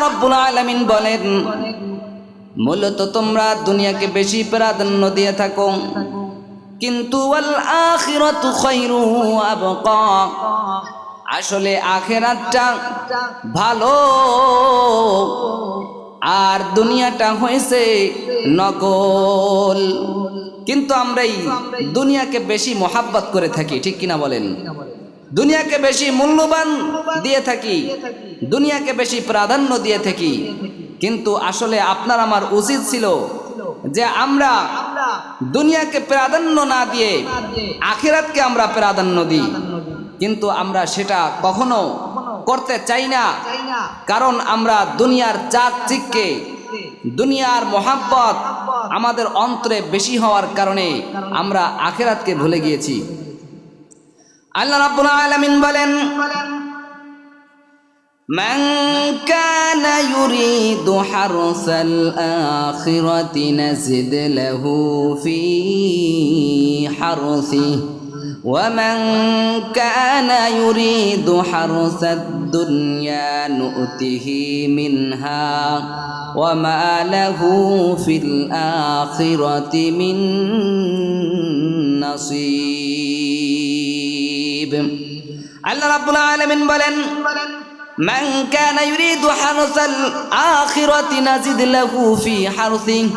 রাব্বুল আলামিন বলেন, মূলত তোমরা দুনিয়াকে বেশি প্রাধান্য দিয়ে থাকো, কিন্তু ওয়াল আখিরাতু খায়রু ওয়া আবকা, আসলে আখিরাতটা ভালো আর দুনিয়াটা হয়েছে নকল। কিন্তু আমরা এই দুনিয়াকে বেশি মহাব্বত করে থাকি, ঠিক কিনা বলেন? দুনিয়াকে বেশি মূল্যবান দিয়ে থাকি, দুনিয়াকে বেশি প্রাধান্য দিয়ে থাকি। কিন্তু আসলে আপনার আমার উচিত ছিল যে আমরা দুনিয়াকে প্রাধান্য না দিয়ে আখিরাতকে আমরা প্রাধান্য দিই, কিন্তু আমরা সেটা কখনো করতে চাই না। কারণ আমরা দুনিয়ার চাকচিক্যে, দুনিয়ার মোহাব্বত আমাদের অন্তরে বেশি হওয়ার কারণে আমরা আখিরাতকে ভুলে গিয়েছি। আল্লাহ রাব্বুল আলামিন বলেন, মান কানা ইউরিদু হারসাল আখিরাতি নাজিদ লাহু ফি হারসিহি ওয়া মান কানা ইউরিদু হারসাদ দুনিয়া নু'তিহি মিনহা ওয়া মা লাহু ফিল আখিরাতি মিন নাসিব। আল্লাহ রাব্বুল আলামিন বলেন, মান কানা ইউরিদু হারসাল আখিরাতি নাজিদ লাহু ফি হারসিহি,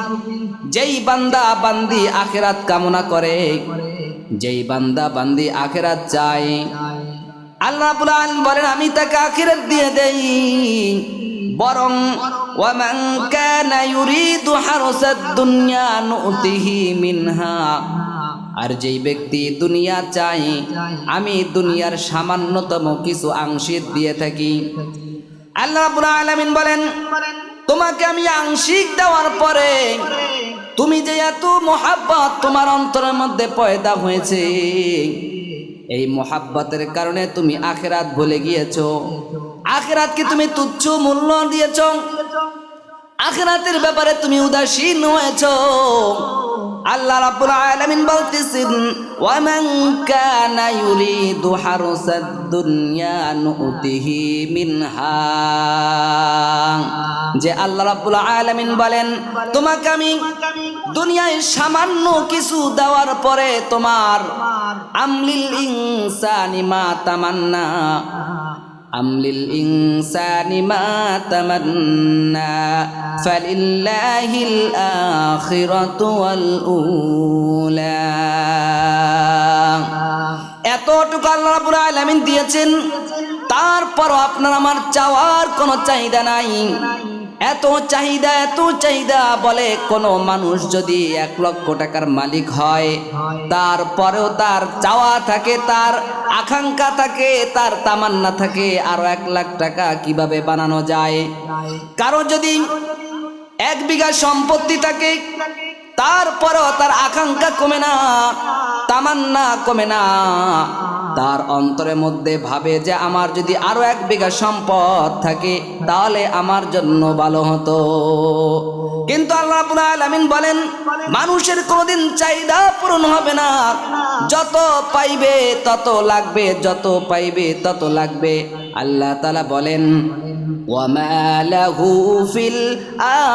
যেই বান্দা বান্দি আখিরাত কামনা করে, যেই বান্দা বান্দি আখিরাত চায়, আল্লাহ রাব্বুল আলামিন বলেন আমি তাকে আখিরাত দিয়ে দেই। বরং ওয়া মান কানা ইউরিদু হারসাদ দুনিয়া নু'তিহি মিনহা, আর যেই ব্যক্তি দুনিয়া চাই, আমি দুনিয়ার সামান্যতম কিছু আংশিক দিয়ে থাকি। আল্লাহ রাব্বুল আলামিন বলেন, তোমাকে আমি আংশিক দেওয়ার পরে তুমি যে এত মোহাব্বত তোমার অন্তরের মধ্যে পয়দা হয়েছে, এই মোহাব্বতের কারণে তুমি আখিরাত ভুলে গিয়েছো। আখিরাতকে তুমি তুচ্ছ মূল্য দিয়েছো, আখিরাতের ব্যাপারে তুমি উদাসীন হয়েছো। আল্লাহ রাব্বুল আলামিন বলতেছেন, ওয়া মান কানা ইউরিদু হারসাদ দুনিয়া নু'তিহি মিনহা, যে আল্লাহ রাব্বুল আলামিন বলেন তোমাকে আমি দুনিয়ায় সামান্য কিছু দেওয়ার পরে তোমার আমলিল ইনসানি মা তামান্না, আমলিল ইনসানি মা তামান্না ফালিল্লাহিল আখিরাতু ওয়াল উলা। এতটুকু আল্লাহ রাব্বুল আলামিন দিয়েছেন, তারপরও আপনার আমার চাওয়ার কোনো চাহিদা নাই। এত চাহিদা, এত চাহিদা বলে কোনো মানুষ যদি 1 লক্ষ টাকার মালিক হয়, তারপরেও তার চাওয়া থাকে, তার আকাঙ্ক্ষা থাকে, তার তামান্না থাকে আরো 1 লাখ টাকা কিভাবে বানানো যায়। কারো যদি 1 বিঘা সম্পত্তি থাকে, তারপরেও তার আকাঙ্ক্ষা কমে না, তামান্না কমে না। তার অন্তরের মধ্যে ভাবে যে আমার যদি আরো 1 বিঘা সম্পদ থাকে তাহলে আমার জন্য ভালো হতো। কিন্তু আল্লাহ রাব্বুল আলামিন বলেন মানুষের কোনোদিন চাহিদা পূরণ হবে না, যত পাইবে তত লাগবে, যত পাইবে তত লাগবে। আল্লাহ তাআলা বলেন, ওয়া মা লাহু ফিল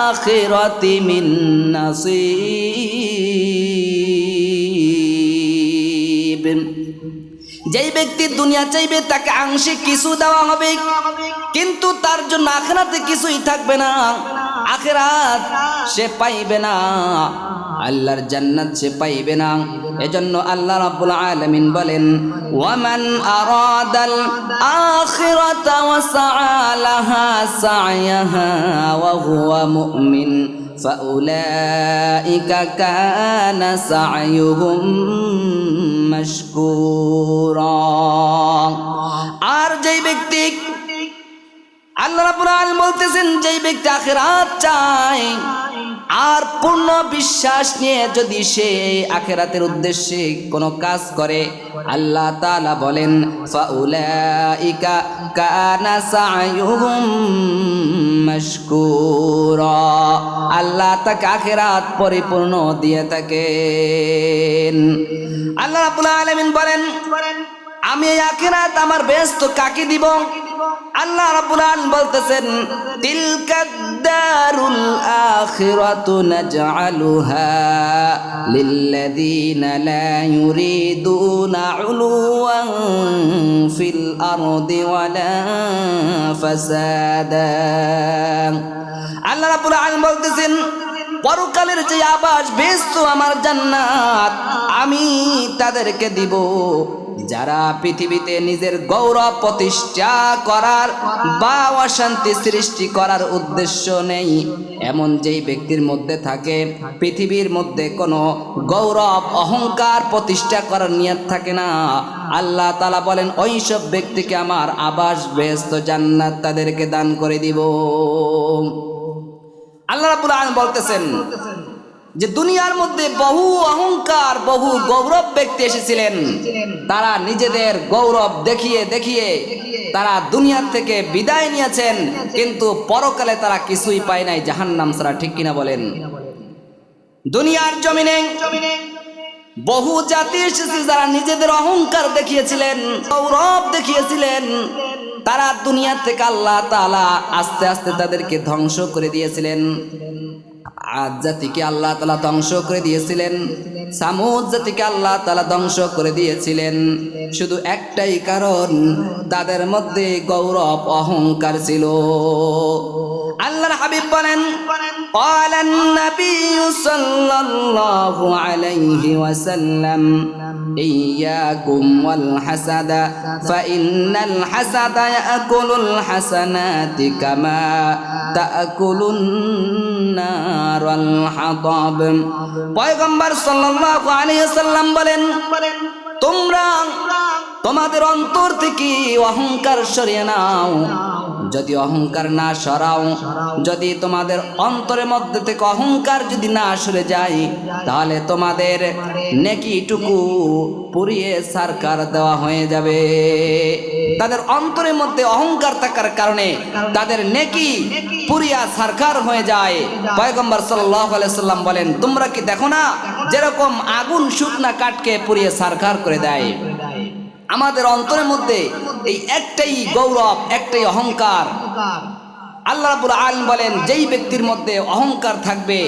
আখিরাতি মিন নাসিব। যেই ব্যক্তি দুনিয়া চাইবে তাকে আংশিক কিছু দেওয়া হবে, কিন্তু তার জন্য আখিরাতে কিছুই থাকবে না। আখিরাত সে পাইবে না, আল্লাহর জান্নাত সে পাইবে না। এজন্য আল্লাহ রাব্বুল আলামিন বলেন, ওয়ামান আরাদাল আখিরাতা ওয়া সাআলাহা সা'য়াহা ওয়া হুয়া মুমিন ফাউলাইকা কানা সা'য়ুহুম মাশকুরা। আর যেই ব্যক্তি, আল্লাহ রাব্বুল আলামিন বলতেছেন, যেই ব্যক্তি আখিরাত চায় আর পূর্ণ বিশ্বাস নিয়ে যদি সে আখিরাতের উদ্দেশ্যে কোনো কাজ করে, আল্লাহ তাআলা বলেন ফাউলাইকা কানা সা'য়ুহুম মাশকুরা, আল্লাহ তাকে আখিরাত পরিপূর্ণ দিয়ে থাকেন। আল্লাহ রাব্বুল আলামিন বলেন, আমি এই আখিরাত আমার বেহেশত কাকে দিব? আল্লাহ রাব্বুল আলামিন বলতেছেন তিলকাদ দারুল আখিরাতু নাজআলুহা লিল্লাযীনা লা ইউরিদুনা উলুওয়ান ফিল আরদি ওয়ালা ফাসাদা। আল্লাহ রাব্বুল আলামিন বলতেছেন পরকালের যে আবাস বেহেশত আমার জান্নাত আমি তাদেরকে দিব যারা পৃথিবীতে নিজের গৌরব প্রতিষ্ঠা করার বা অশান্তি সৃষ্টি করার উদ্দেশ্য নেই, এমন যেই ব্যক্তির মধ্যে থাকে পৃথিবীর মধ্যে কোনো গৌরব অহংকার প্রতিষ্ঠা করার নিয়ত থাকে না, আল্লাহ তাআলা বলেন ওই সব ব্যক্তিকে আমার আবাস বেহেশত জান্নাত তাদেরকে দান করে দিব। আল্লাহ রাব্বুল আলামিন বলতেছেন যে দুনিয়ার মধ্যে বহু অহংকার বহু গৌরব ব্যক্তি এসেছিলেন, তারা নিজেদের গৌরব দেখিয়ে দেখিয়ে তারা দুনিয়ার থেকে বিদায় নিয়েছেন, কিন্তু পরকালে তারা কিছুই পায় নাই জাহান্নাম ছাড়া। ঠিক কিনা বলেন? দুনিয়ার জমিনে বহু জাতি এসেছে যারা নিজেদের অহংকার দেখিয়েছিলেন, গৌরব দেখিয়েছিলেন, তারা দুনিয়া থেকে আল্লাহ তাআলা আস্তে আস্তে তাদেরকে ধ্বংস করে দিয়েছিলেন। আদ জাতিকে আল্লাহ তাআলা ধ্বংস করে দিয়েছিলেন, সামুদ জাতিকে আল্লাহ তাআলা ধ্বংস করে দিয়েছিলেন, শুধু একটাই কারণ তাদের মধ্যে গৌরব অহংকার ছিল। আল্লাহর হাবিব বলেন ক্বালান নাবিয়্যু সাল্লাল্লাহু আলাইহি ওয়াসাল্লাম ইয়াকুম ওয়াল হাসাদা ফাইন্নাল হাসাদা ইয়াকুলুল হাসানাতি কামা তাকুলুন নারুল হাতাব। পয়গম্বর সাল্লাল্লাহু আলাইহি ওয়াসাল্লাম বলেন তোমরা তোমাদের অন্তর থেকে অহংকার সরিয়ে নাও। যদি অহংকার না সরাও, যদি তোমাদের অন্তরের মধ্যে থেকে অহংকার যদি না সরে যায়, তাহলে তোমাদের নেকিটুকু পুড়িয়ে সারকার দেওয়া হয়ে যাবে। তাদের অন্তরের মধ্যে অহংকার থাকার কারণে তাদের নেকি পুড়িয়া সারকার হয়ে যায়। পয়গম্বর সাল্লাল্লাহু আলাইহি ওয়াসাল্লাম বলেন তোমরা কি দেখো না যেরকম আগুন শুকনা কাঠকে পুড়িয়ে সারকার করে দেয়, আমাদের অন্তরের মধ্যে এই একটাই গৌরব একটাই অহংকার। আল্লাহ রাব্বুল আলামিন বলেন যেই ব্যক্তির মধ্যে অহংকার থাকবে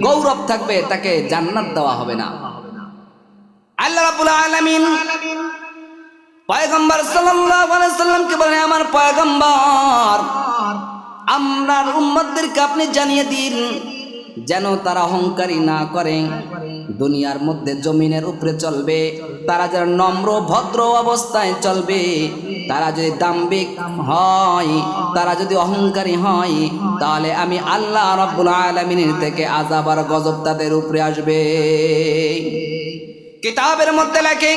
গৌরব থাকবে তাকে জান্নাত দেওয়া হবে না। আল্লাহ রাব্বুল আলামিন পয়গম্বর সাল্লাল্লাহু আলাইহি ওয়াসাল্লামকে বলেন আমার পয়গম্বর আমরার উম্মতদেরকে আপনি জানিয়ে দিন যেন তারা অহংকারী না করে, দুনিয়ার মধ্যে জমিনের উপরে চলবে তারা যেন নম্র ভদ্র অবস্থায় চলবে। তারা যদি দাম্ভিক হয়, তারা যদি অহংকারী হয়, তাহলে আমি আল্লাহ রাব্বুল আলামিনের থেকে আযাব আর গজব তাদের উপরে আসবে। কিতাবের মধ্যে লেখে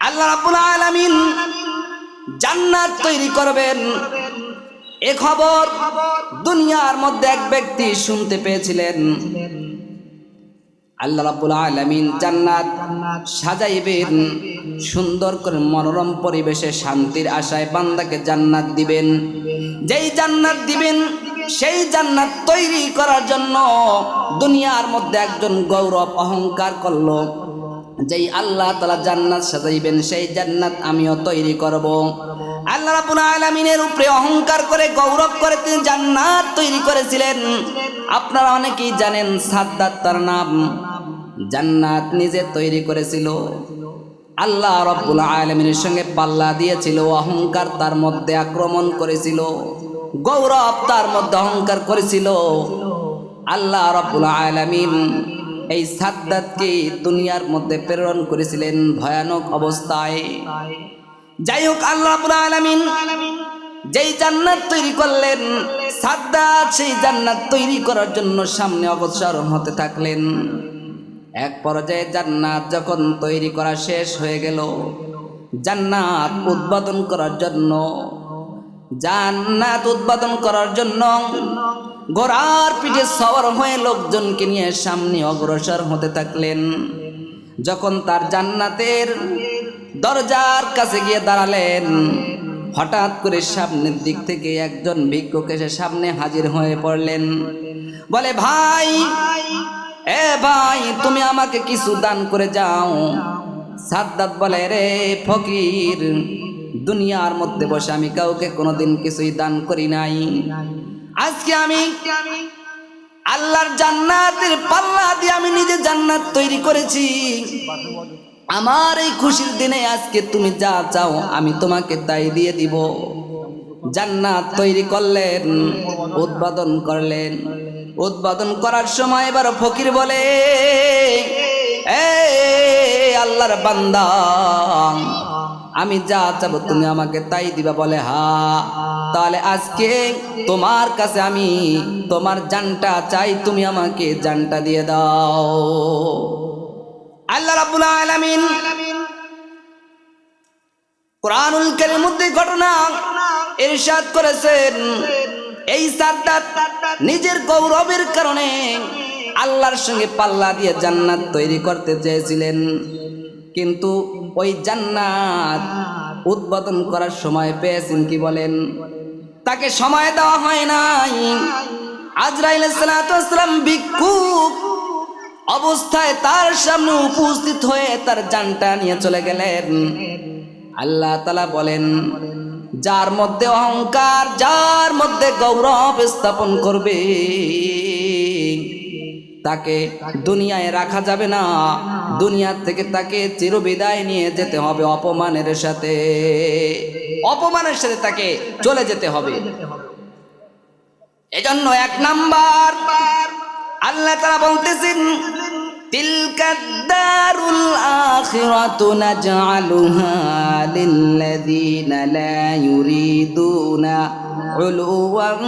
আল্লাহ রাব্বুল আলামিন জান্নাত তৈরি করবেন। এ খবর দুনিয়ার মধ্যে এক ব্যক্তি শুনতে পেয়েছিলেন। আল্লাহ রাব্বুল আলামিন জান্নাত সাজাইবেন সুন্দর করে মনোরম পরিবেশে, শান্তির আশায় বান্দাকে জান্নাত দিবেন। যেই জান্নাত দিবেন সেই জান্নাত তৈরি করার জন্য দুনিয়ার মধ্যে একজন গৌরব অহংকার করলো, যেই আল্লাহ তাআলা জান্নাত সাজাইবেন সেই জান্নাত আমিও তৈরি করব। আল্লাহ রাব্বুল আলামিনের উপরে অহংকার করে গৌরব করে তিনি জান্নাত তৈরি করেছিলেন। আপনারা অনেকেই জানেন সাদ্দাত তার নাম, জান্নাত নিজে তৈরি করেছিল। আল্লাহ রাব্বুল আলামিনের সঙ্গে পাল্লা দিয়েছিল, অহংকার তার মধ্যে আক্রমণ করেছিল, গৌরব তার মধ্যে অহংকার করেছিল। আল্লাহ রাব্বুল আলামিন এই সাদ্দাতকে দুনিয়ার মধ্যে প্রেরণ করেছিলেন ভয়ানক অবস্থায়। যাই হোক আল্লাহ রাব্বুল আলামিন যেই জান্নাত তৈরি করলেন, সাদ্দাত সেই জান্নাত তৈরি করার জন্য সামনে অগ্রসর হতে থাকলেন। এক পর্যায়ে জান্নাত যখন তৈরি করা শেষ হয়ে গেল, জান্নাত উদ্বোধন করার জন্য ঘোড়ার পিঠে সওয়ার হয়ে লোকজনকে নিয়ে সামনে অগ্রসর হতে থাকলেন। যখন তার জান্নাতের দরজার কাছে গিয়ে দাঁড়ালেন, হঠাৎ করে সামনের দিক থেকে একজন ভিক্ষুক এসে সামনে হাজির হয়ে পড়লেন। বলে ভাই, এ ভাই তুমি আমাকে কিছু দান করে যাও। সাদ্দাত বলে, রে ফকির, দুনিয়ার মধ্যে বসে আমি কাউকে কোনোদিন কিছুই দান করি নাই, আজকে আমি আল্লাহর জান্নাতের পাল্লা দিয়ে আমি নিজে জান্নাত তৈরি করেছি। আমার এই খুশির দিনে আজকে তুমি যা চাও আমি তোমাকে তাই দিয়ে দিব। জান্নাত তৈরি করলেন, উদ্বোধন করলেন। উদ্বোধন করার সময় এবার ফকির বলে, এ আল্লাহর বান্দা, আমি যা চাবো তুমি আমাকে তাই দিবা? বলে, হ্যাঁ। তাহলে আজকে তোমার কাছে আমি তোমার জানটা চাই, তুমি আমাকে জানটা দিয়ে দাও। আল্লাহ রাব্বুল আলামিন কুরআনুল কারীমের মধ্যে ঘটনা ইরশাদ করেছেন, এই সাদ্দাত নিজের গৌরবের কারণে আল্লাহর সঙ্গে পাল্লা দিয়ে জান্নাত তৈরি করতে চেয়েছিলেন, কিন্তু ওই জান্নাত উদ্বোধন করার সময় পেয়েছেন কি বলেন? তাকে সময় দেওয়া হয় নাই। আজরাইল আলাইহিস সালাতু ওয়াস সালাম ভিক্ষুক অবস্থায় তার সামনে উপস্থিত হয়ে তার জানটা নিয়ে চলে গেলেন। আল্লাহ তাআলা বলেন, যার মধ্যে অহংকার, যার মধ্যে গৌরব স্থাপন করবে তাকে দুনিয়ায় রাখা যাবে না, দুনিয়া থেকে তাকে চিরবিদায় নিয়ে যেতে হবে অপমানের সাথে, অপমানের সাথে তাকে চলে যেতে হবে। এজন্য এক নাম্বার আল্লাহ তাআলা বলতেছেন, তিলকাদ দারুল আখিরাতু নাজআলুহা লিল্লাযীনা লা ইউরিদুনা উলুওয়ান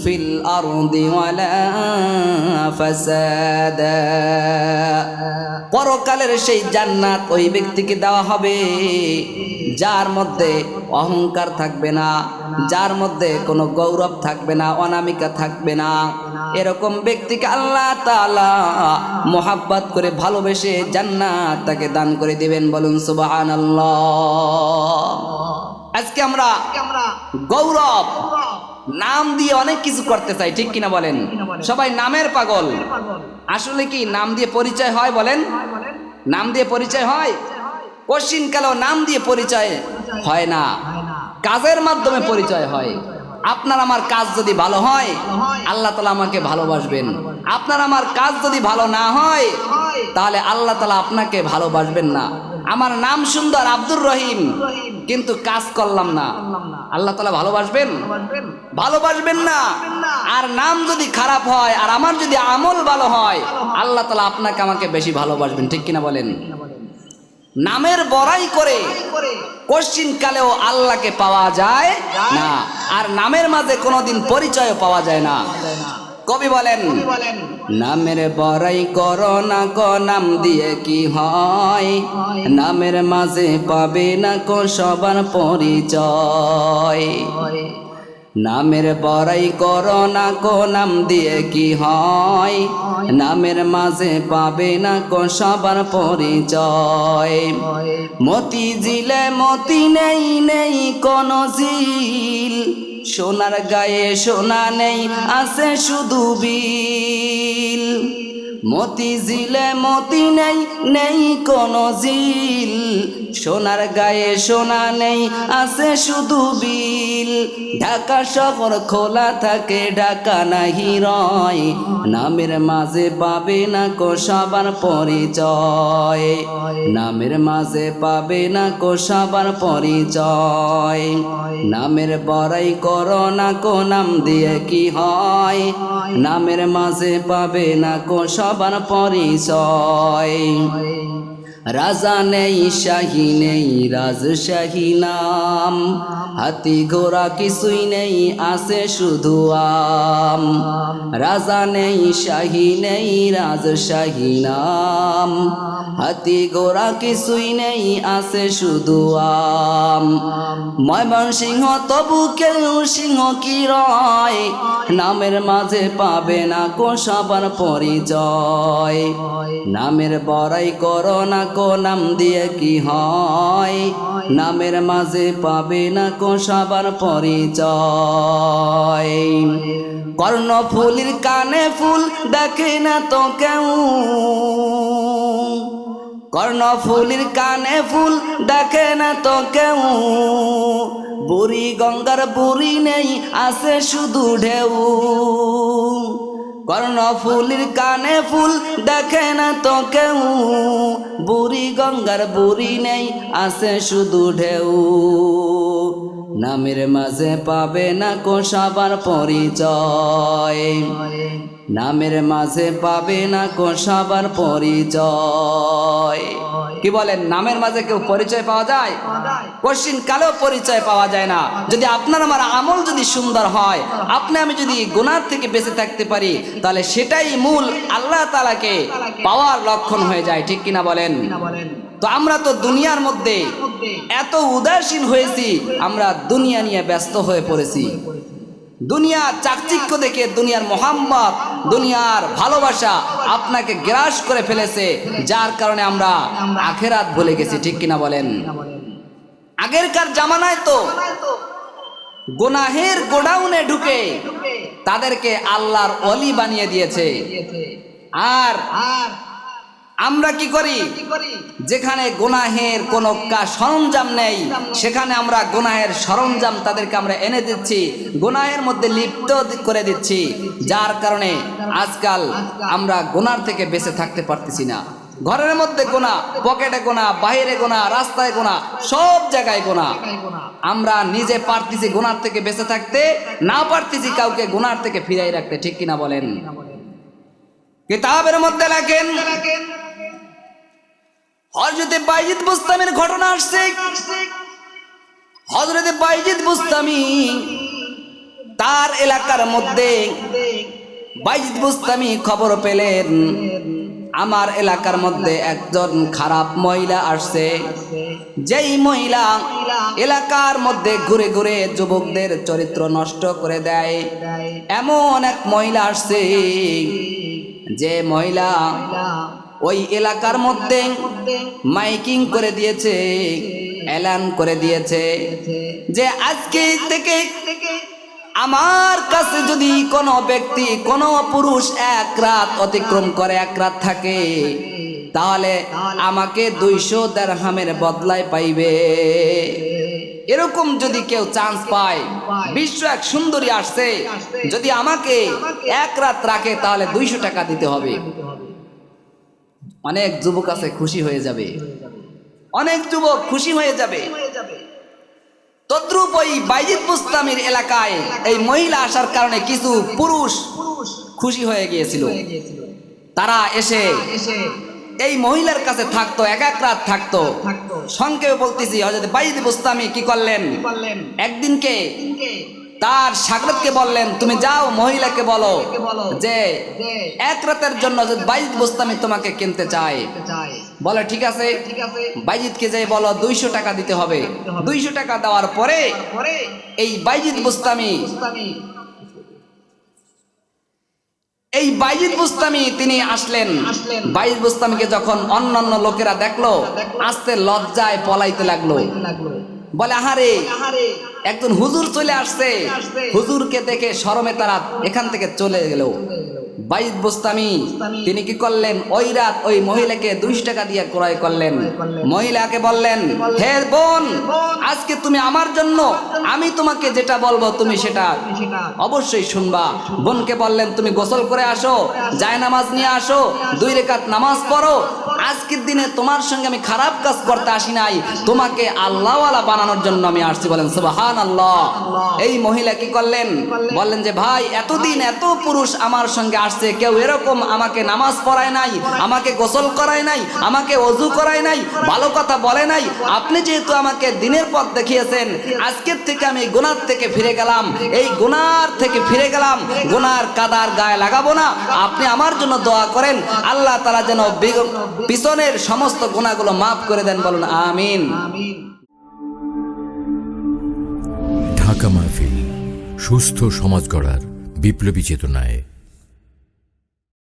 ফিল আরদি ওয়ালা ফাসাদা। পরকালের সেই জান্নাত ওই ব্যক্তিকে দেওয়া হবে যার মধ্যে অহংকার থাকবে না, যার মধ্যে কোনো গৌরব থাকবে না, অনামিকা থাকবে না। এরকম ব্যক্তিকে আল্লাহ তাআলা মোহাব্বত করে ভালোবেসে জান্নাত তাকে দান করে দিবেন। বলুন সুবহানাল্লাহ। আজকে আমরা গৌরব নাম দিয়ে অনেক কিছু করতে চাই, ঠিক কিনা বলেন? সবাই নামের পাগল। আসলে কি নাম দিয়ে পরিচয় হয় বলেন? নাম দিয়ে পরিচয় হয়? কোশ্চিনকালেও নাম দিয়ে পরিচয় হয় না, কাজের মাধ্যমে পরিচয় হয়। আপনার আমার কাজ যদি ভালো হয় আল্লাহ তাআলা আমাকে ভালোবাসবেন, আপনার আমার কাজ যদি ভালো না হয় তাহলে আল্লাহ তাআলা আপনাকে ভালোবাসবেন না। আমার নাম সুন্দর আব্দুর রহিম, কিন্তু কাজ করলাম না, আল্লাহ তাআলা ভালোবাসবেন? ভালোবাসবেন না। আর নাম যদি খারাপ হয় আর আমার যদি আমল ভালো হয় আল্লাহ তাআলা আপনাকে আমাকে বেশি ভালোবাসবেন, ঠিক কিনা বলেন? নামের বড়াই করে কোশ্চিন কালেও আল্লাহকে পাওয়া যায় না, আর নামের মাঝে কোনোদিন পরিচয় পাওয়া যায় না। কবি বলেন, নামের বড়াই করো না কো নাম দিয়ে কি হয়, নামের মাঝে পাবে না কো সবার পরিচয়। নামের বড়াই করো না কো নাম দিয়ে কি হয়, নামের মাঝে পাবে না কো সবার পরিচয়। মতি ঝিলে মতি নেই, নেই কোন ঝিল, সোনার গায়ে সোনা নেই, আছে শুধু বিল। মতি ঝিলে মতি নেই, নেই কোন ঝিল, সোনার গায়ে সোনা নেই, আছে শুধু বিল। ঢাকা শহর খোলা থাকে, ঢাকা নাহি রয়, নামের মাঝে পাবে না কো সবার পরিচয়, নামের মাঝে পাবে না কো সবার পরিচয়। নামের বড়াই করো না কো নাম দিয়ে কি হয়, নামের মাঝে পাবে না কো সবার পরিচয়। রাজা নেই শাহী নেই রাজশাহী নাম, হাতি ঘোড়া কিছুই নেই, আছে শুধু আম। রাজা নেই শাহী নেই রাজশাহী নাম, হাতি ঘোড়া কিছুই নেই, আছে শুধু আম। ময়মনসিংহ তবু কেউ সিংহ কি রয়, নামের মাঝে পাবে না কো সবার পরিচয়। নামের বড়াই করো না কো নাম দিয়ে কি হয়, নামের মাঝে পাবে না কো সবার পরিচয়। কর্ণফুলির কানে ফুল দেখে না তো কেউ, কর্ণফুলির কানে ফুল দেখে না তো কেউ, বুড়ি গঙ্গার বুড়ি নেই আছে শুধু ঢেউ। কর্ণফুলির কানে ফুল দেখে না তো কেউ, বুড়ি গঙ্গার বুড়ি নেই আছে শুধু ঢেউ। নামের মাঝে পাবে না কো সবার পরিচয়, নামের মাঝে পাবে না কো সবার পরিচয়। কি বলেন, নামের মাঝে কেউ পরিচয় পাওয়া যায়? কঠিন কালেও পরিচয় পাওয়া যায় না। যদি আপনার আমার আমল যদি সুন্দর হয়, আপনি আমি যদি গুনাহ থেকে বেঁচে থাকতে পারি, তাহলে সেটাই মূল আল্লাহ তাআলাকে পাওয়ার লক্ষণ হয়ে যায়। ঠিক কিনা বলেন? তো আমরা তো দুনিয়ার মধ্যে এত উদাসীন হয়েছি, আমরা দুনিয়া নিয়ে ব্যস্ত হয়ে পড়েছি। দুনিয়ার চাকচিক্য দেখে, দুনিয়ার মোহাম্মত, দুনিয়ার ভালোবাসা আপনাকে গ্রাস করে ফেলেছে, যার কারণে আমরা আখিরাত ভুলে গেছি। ঠিক কিনা বলেন? আগেরকার জামানায় তো গুনাহের গোডাউনে ঢুকে তাদেরকে আল্লাহর ওলি বানিয়ে দিয়েছে। আর আমরা কি করি, যেখানে গুনাহের কোনো সরঞ্জাম নেই, সেখানে আমরা গুনাহের সরঞ্জাম তাদেরকে আমরা এনে দিচ্ছি, গুনাহের মধ্যে লিপ্ত করে দিচ্ছি, যার কারণে আজকাল আমরা গুনার থেকে বেঁচে থাকতে পারতেছি না। ঘরের মধ্যে গোনা, পকেটে গোনা, বাইরে গোনা, রাস্তায় গোনা, সব জায়গায় গোনা। আমরা নিজে পারতেছি গুনার থেকে বেঁচে থাকতে, না পারতেছি কাউকে গুনার থেকে ফিরাই রাখতে। ঠিক কিনা বলেন? কিতাবের মধ্যে লেখেন, হযরতে বাইজিদ বুস্তামির ঘটনা আসছে। হযরতে বাইজিদ বুস্তামি তার এলাকার মধ্যে বাইজিদ বুস্তামি খবর পেলেন আমার এলাকার মধ্যে একজন খারাপ মহিলা আসছে, যেই মহিলা এলাকার মধ্যে ঘুরে ঘুরে যুবকদের চরিত্র নষ্ট করে দেয়। এমন এক মহিলা আসছে, যে মহিলা ওই এলাকার মধ্যে মাইকিং করে দিয়েছে, এলান করে দিয়েছে যে আজকে থেকে আমার কাছে যদি কোনো ব্যক্তি, কোনো পুরুষ এক রাত অতিক্রম করে, এক রাত থাকে, তাহলে আমাকে 200 দিরহামের বদলায় পাইবে। এরকম যদি কেউ চান্স পায়, বিশ্ব এক সুন্দরী আসছে, যদি আমাকে এক রাত রাখে তাহলে 200 টাকা দিতে হবে। অনেক যুবক আছে খুশি হয়ে যাবে, অনেক যুবক খুশি হয়ে যাবে। তদ্রুপ ওই বাইজিদ বুস্তামির এলাকায় এই মহিলা আসার কারণে কিছু পুরুষ খুশি হয়ে গিয়েছিল। তারা এসে এই মহিলার কাছে থাকতো, এক এক রাত থাকতো। সংক্ষেপে বলতেছি, হযরত বাইজিদ বুস্তামি কি করলেন, একদিনকে তার শাগরেদকে বললেন, তুমি যাও মহিলাকে বলো যে এক রাতের জন্য বাইজিদ বুস্তামি তোমাকে কিনতে চায়। বলে ঠিক আছে, বাইজিদকে যাই বলো 200 টাকা দিতে হবে। 200 টাকা দেওয়ার পরে এই বাইজিদ বুস্তামি তিনি আসলেন। বাইজিদ বুস্তামিকে যখন অন্যান্য লোকেরা দেখলো, আস্তে লজ্জায় পলাইতে লাগলো। বলে আহারে, একজন হুজুর চলে আসছে, হুজুরকে দেখে শরমে তারা এখান থেকে চলে গেল। বাইজিদ বুস্তামি তিনি কি করলেন, ওই রাত ওই মহিলাকে 200 টাকা দিয়ে ক্রয় করলেন। মহিলাকে বললেন, হে বোন, আজকে তুমি আমার জন্য, আমি তোমাকে যেটা বলবো তুমি সেটা অবশ্যই শুনবা। বোনকে বললেন, তুমি গোসল করে আসো, জায়নামাজ নিয়ে আসো, 2 রাকাত নামাজ পড়ো। আজকের দিনে তোমার সঙ্গে আমি খারাপ কাজ করতে আসি নাই, তোমাকে আল্লাহওয়ালা বানানোর জন্য আমি আসছি। বলেন সুবহানাল্লাহ। এই মহিলা কি করলেন, বললেন যে ভাই, এতদিন এত পুরুষ আমার সঙ্গে আসছে, কেউ এরকম আমাকে নামাজ পড়ায় নাই, আমাকে গোসল করায় নাই, আমাকে ওযু করায় নাই, ভালো কথা বলে নাই। আপনি যেহেতু আমাকে দিনের পথ দেখিয়েছেন, আজকের থেকে আমি গুনাহ থেকে ফিরে গেলাম, এই গুনার থেকে ফিরে গেলাম, গুনার কাদার গায়ে লাগাবো না। আপনি আমার জন্য দোয়া করেন, আল্লাহ তাআলা যেন পিছনের সমস্ত গুনাহগুলো মাফ করে দেন। বলুন আমিন। ঢাকা মাহফিল, সুস্থ সমাজ গড়ার বিপ্লবী চেতনায়।